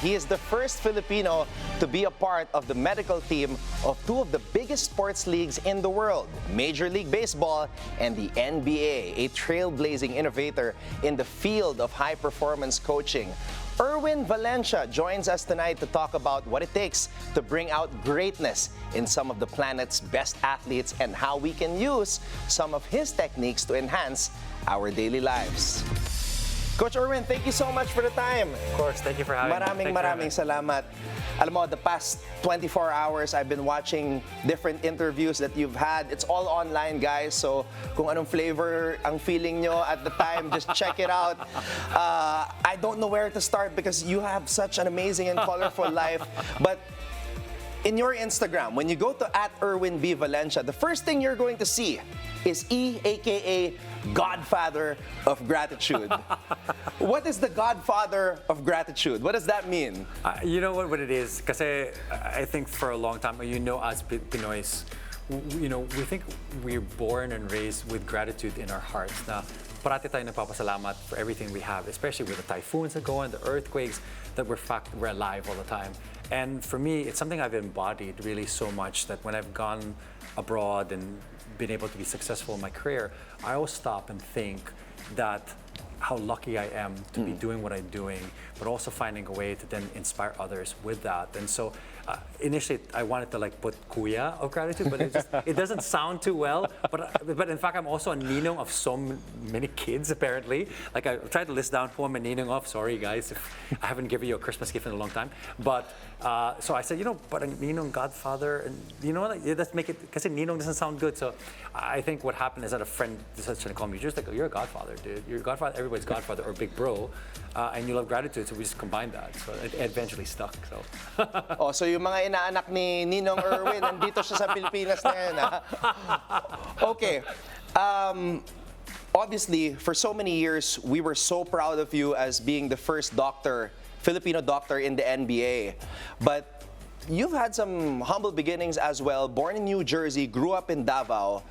He is the first Filipino to be a part of the medical team of two of the biggest sports leagues in the world, Major League Baseball and the NBA, a trailblazing innovator in the field of high-performance coaching. Erwin Valencia joins us tonight to talk about what it takes to bring out greatness in some of the planet's best athletes and how we can use some of his techniques to enhance our daily lives. Coach Erwin, thank you so much for the time. Of course, thank you for having me. Maraming salamat. Alam mo, the past 24 hours, I've been watching different interviews that you've had. It's all online, guys. So kung anong flavor ang feeling nyo at the time, just check it out. I don't know where to start because you have such an amazing and colorful life. But in your Instagram, when you go to @ErwinVValencia, the first thing you're going to see is E, aka Godfather of Gratitude. What is the Godfather of Gratitude? What does that mean? You know what it is? Kasi I think for a long time, as Pinoys, we think we're born and raised with gratitude in our hearts. Na parati tayo nagpapasalamat for everything we have, especially with the typhoons that go on, the earthquakes, that we're alive all the time. And for me, it's something I've embodied really so much that when I've gone abroad and been able to be successful in my career, I always stop and think that how lucky I am to be doing what I'm doing, but also finding a way to then inspire others with that. And so initially I wanted to put Kuya of gratitude, but it doesn't sound too well. But in fact, I'm also a ninong of so many kids apparently. I tried to list down who I'm a ninong of. Sorry guys, if I haven't given you a Christmas gift in a long time. But so I said, but a ninong godfather, and let's make it, because ninong doesn't sound good. So I think what happened is that a friend decided to call me, you're a godfather, dude. You're a godfather, everybody's godfather or big bro, and you love gratitude. So we just combined that. So it eventually stuck. So. So yung mga inaanak ni Ninong Erwin, nandito siya sa Pilipinas na yan. Okay. Obviously, for so many years, we were so proud of you as being the first Filipino doctor in the NBA. But you've had some humble beginnings as well. Born in New Jersey, grew up in Davao.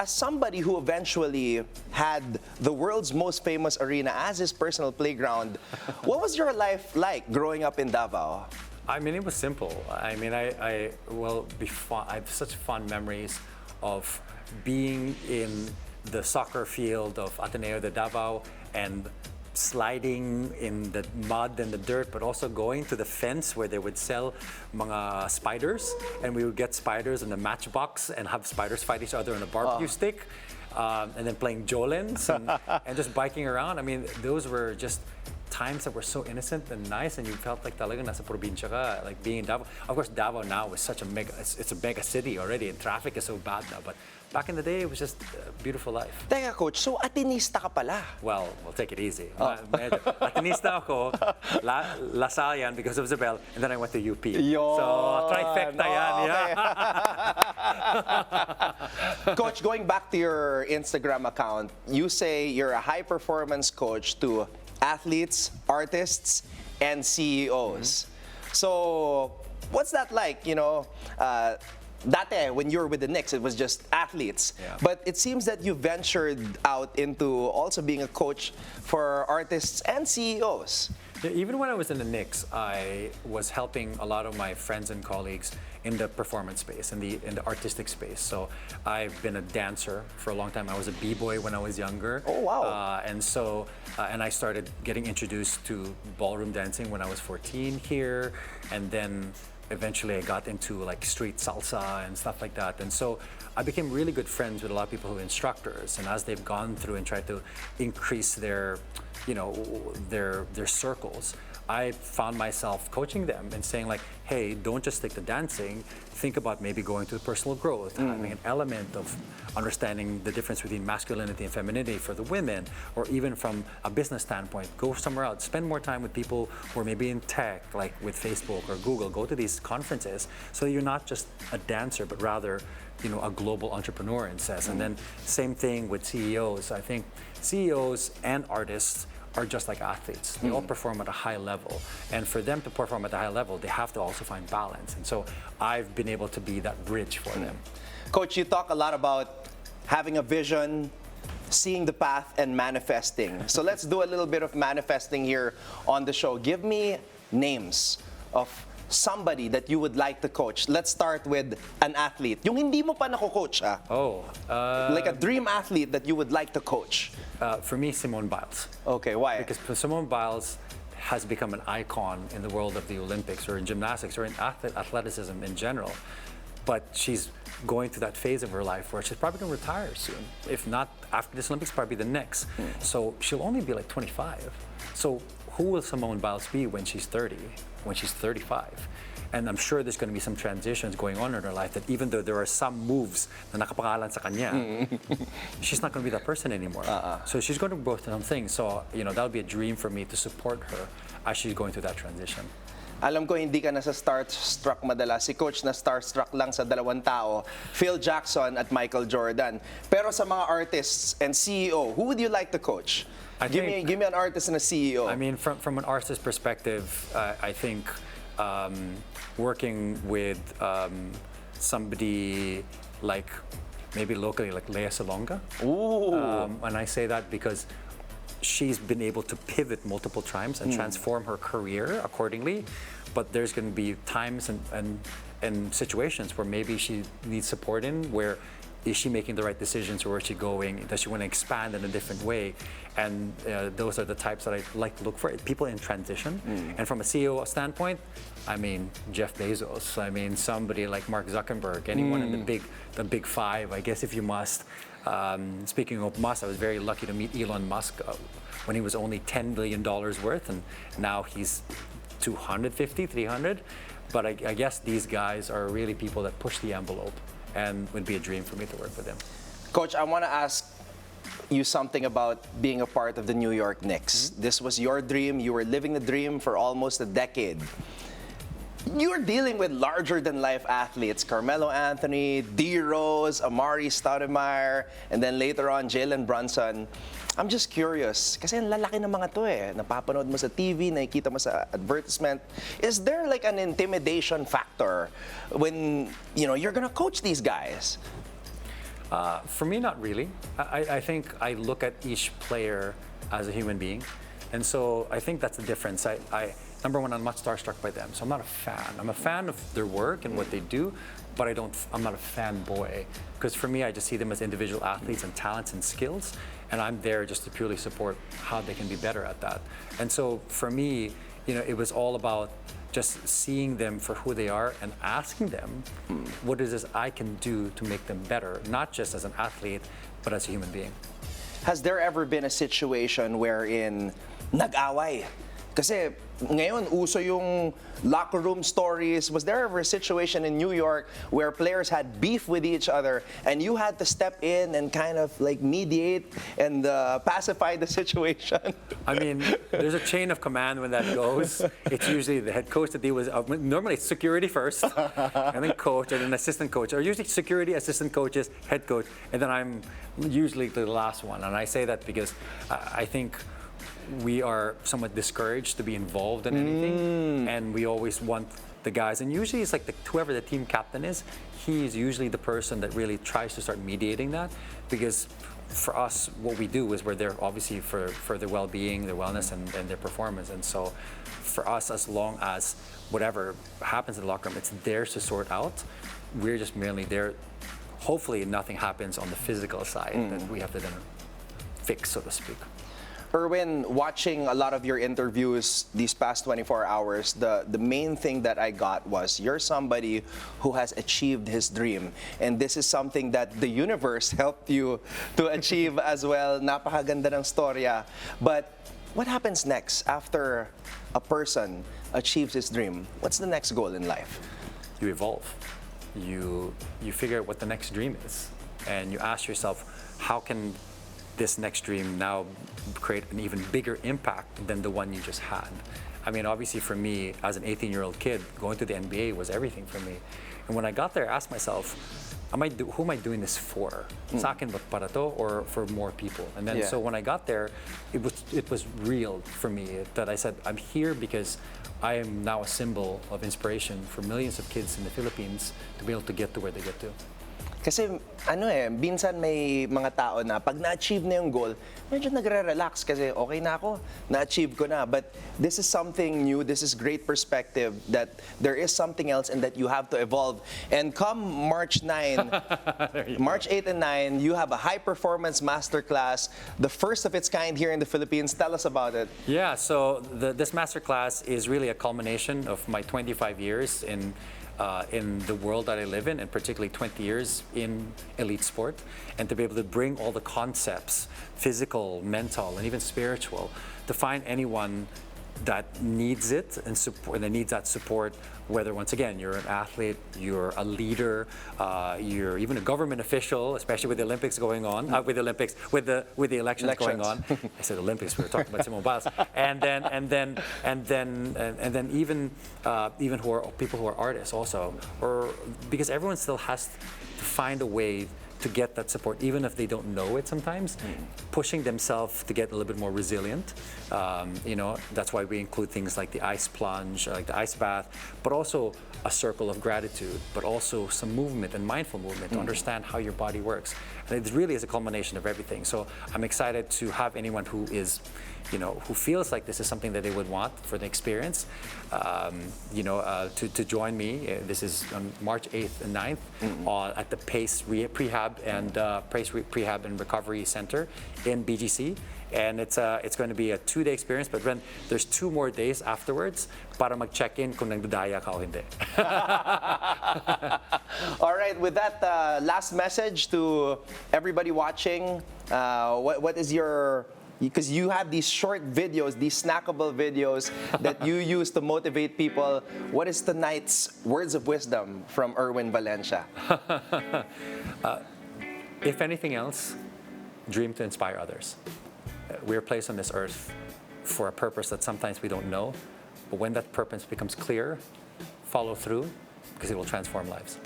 As somebody who eventually had the world's most famous arena as his personal playground, what was your life like growing up in Davao? I mean, it was simple. I mean, I have such fond memories of being in the soccer field of Ateneo de Davao and sliding in the mud and the dirt, but also going to the fence where they would sell mga spiders, and we would get spiders in the matchbox and have spiders fight each other on a barbecue stick, and then playing Jolens and just biking around. I mean, those were just times that were so innocent and nice, and you felt like talagang nasa probinsya ka, like being in Davao. Of course, Davao now is such a it's a mega city already, and traffic is so bad now, but back in the day, it was just a beautiful life. Teka, Coach, so Atenista ka pala? Well, we'll take it easy. Atenista ako, LaSalle yan because of Isabel, and then I went to UP. So, trifecta yan. Okay. Coach, going back to your Instagram account, you say you're a high-performance coach to athletes, artists, and CEOs. So, what's that like, Dati, when you were with the Knicks, it was just athletes. Yeah. But it seems that you ventured out into also being a coach for artists and CEOs. Yeah, even when I was in the Knicks, I was helping a lot of my friends and colleagues in the performance space, in the artistic space. So I've been a dancer for a long time. I was a b-boy when I was younger. Oh, wow. And I started getting introduced to ballroom dancing when I was 14 here, and then eventually I got into street salsa and stuff like that. And so I became really good friends with a lot of people who are instructors. And as they've gone through and tried to increase their circles, I found myself coaching them and saying hey, don't just stick to dancing. Think about maybe going to personal growth, having an element of understanding the difference between masculinity and femininity for the women, or even from a business standpoint, go somewhere else. Spend more time with people who are maybe in tech, like with Facebook or Google. Go to these conferences so you're not just a dancer, but rather a global entrepreneur in sense. And then same thing with CEOs. I think CEOs and artists are just like athletes. They all perform at a high level. And for them to perform at a high level, they have to also find balance. And so I've been able to be that bridge for them. Coach, you talk a lot about having a vision, seeing the path, and manifesting. So let's do a little bit of manifesting here on the show. Give me names of somebody that you would like to coach. Let's start with an athlete. Yung hindi mo pa nako-coach, ah. Like a dream athlete that you would like to coach. For me, Simone Biles. Okay, why? Because Simone Biles has become an icon in the world of the Olympics or in gymnastics or in athleticism in general. But she's going through that phase of her life where she's probably going to retire soon. If not after this Olympics, probably the next. So she'll only be like 25. So who will Simone Biles be when she's 30, when she's 35? And I'm sure there's going to be some transitions going on in her life that even though there are some moves na nakapangalan sa kanya, she's not going to be that person anymore. So she's going to go through some things. So, that'll be a dream for me to support her as she's going through that transition. Alam ko hindi ka na sa starstruck madalas. Si Coach na starstruck lang sa dalawang tao, Phil Jackson at Michael Jordan. Pero sa mga artists and CEO, who would you like to coach? Give me an artist and a CEO. I mean, from an artist perspective, I think working with somebody like maybe locally, like Lea Salonga. And I say that because she's been able to pivot multiple times and transform her career accordingly. But there's going to be times and situations where maybe she needs support in where is she making the right decisions or where is she going? Does she want to expand in a different way? And those are the types that I like to look for, people in transition. And from a CEO standpoint, I mean, Jeff Bezos, I mean, somebody like Mark Zuckerberg, anyone in the big five, I guess if you must. Speaking of Musk, I was very lucky to meet Elon Musk when he was only $10 billion worth, and now he's 250, 300. But I guess these guys are really people that push the envelope, and would be a dream for me to work with them. Coach, I want to ask you something about being a part of the New York Knicks. This was your dream. You were living the dream for almost a decade. You're dealing with larger-than-life athletes, Carmelo Anthony, D. Rose, Amari Stoudemire, and then later on, Jalen Brunson. I'm just curious, kasi ang lalaki ng mga to eh. Napapanood mo sa TV, nakikita mo sa advertisement. Is there like an intimidation factor when, you're gonna coach these guys? For me, not really. I think I look at each player as a human being. And so I think that's the difference. Number one, I'm not starstruck by them, so I'm not a fan. I'm a fan of their work and what they do, but I'm not a fanboy. Because for me, I just see them as individual athletes and talents and skills, and I'm there just to purely support how they can be better at that. And so for me, it was all about just seeing them for who they are and asking them, what is this I can do to make them better, not just as an athlete, but as a human being. Has there ever been a situation wherein nag-away? Kasi ngayon, uso yung locker room stories. Was there ever a situation in New York where players had beef with each other and you had to step in and kind of like mediate and pacify the situation? I mean, there's a chain of command when that goes. It's usually the head coach that deals with, normally it's security first, and then coach, and then assistant coach. Or usually security, assistant coaches, head coach, and then I'm usually the last one. And I say that because I think we are somewhat discouraged to be involved in anything, and we always want the guys, and usually it's like whoever the team captain is, he's usually the person that really tries to start mediating that, because for us, what we do is we're there obviously for their well-being, their wellness, and their performance. And so for us, as long as whatever happens in the locker room, it's theirs to sort out. We're just merely there. Hopefully nothing happens on the physical side that we have to then fix, so to speak. Erwin, watching a lot of your interviews these past 24 hours, the main thing that I got was you're somebody who has achieved his dream. And this is something that the universe helped you to achieve as well. Napakaganda ng storya. But what happens next after a person achieves his dream? What's the next goal in life? You evolve. You figure out what the next dream is. And you ask yourself, how can this next dream now create an even bigger impact than the one you just had? I mean, obviously for me, as an 18-year-old kid, going to the NBA was everything for me. And when I got there, I asked myself, who am I doing this for? Sa akin ba para to, or for more people? And then so when I got there, it was real for me that I said, I'm here because I am now a symbol of inspiration for millions of kids in the Philippines to be able to get to where they get to. Kasi minsan may mga tao na pag na-achieve na yung goal, medyo nagre-relax kasi okay na ako, na-achieve ko na. But this is something new, this is great perspective that there is something else and that you have to evolve. And come March 9, March 8 and 9, you have a high-performance masterclass, the first of its kind here in the Philippines. Tell us about it. Yeah, so this masterclass is really a culmination of my 25 years in the world that I live in, and particularly 20 years in elite sport, and to be able to bring all the concepts, physical, mental, and even spiritual, to find anyone that needs it and support, that needs that support, whether, once again, you're an athlete, you're a leader, you're even a government official, especially with the Olympics going on, with the elections going on. I said Olympics, we were talking about Simone Biles. And then even who are people who are artists also, or because everyone still has to find a way to get that support, even if they don't know it sometimes, pushing themselves to get a little bit more resilient. That's why we include things like the ice plunge, like the ice bath, but also a circle of gratitude, but also some movement and mindful movement to understand how your body works. And it really is a culmination of everything. So I'm excited to have anyone who is, who feels like this is something that they would want for the experience, to join me. This is on March 8th and 9th at the PACE Prehab and Recovery Center in BGC. And it's going to be a 2-day experience, but then there's 2 more days afterwards para mag-check-in kung nagdadaya ka o hindi. All right, with that last message to everybody watching, what is your... Because you have these short videos, these snackable videos that you use to motivate people. What is tonight's words of wisdom from Erwin Valencia? If anything else, dream to inspire others. We're placed on this earth for a purpose that sometimes we don't know, but when that purpose becomes clear, follow through, because it will transform lives.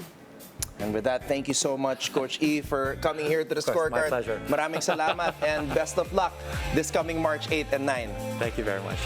And with that, thank you so much, Coach E, for coming here to the Scorecard. My pleasure. Maraming salamat and best of luck this coming March 8 and 9. Thank you very much.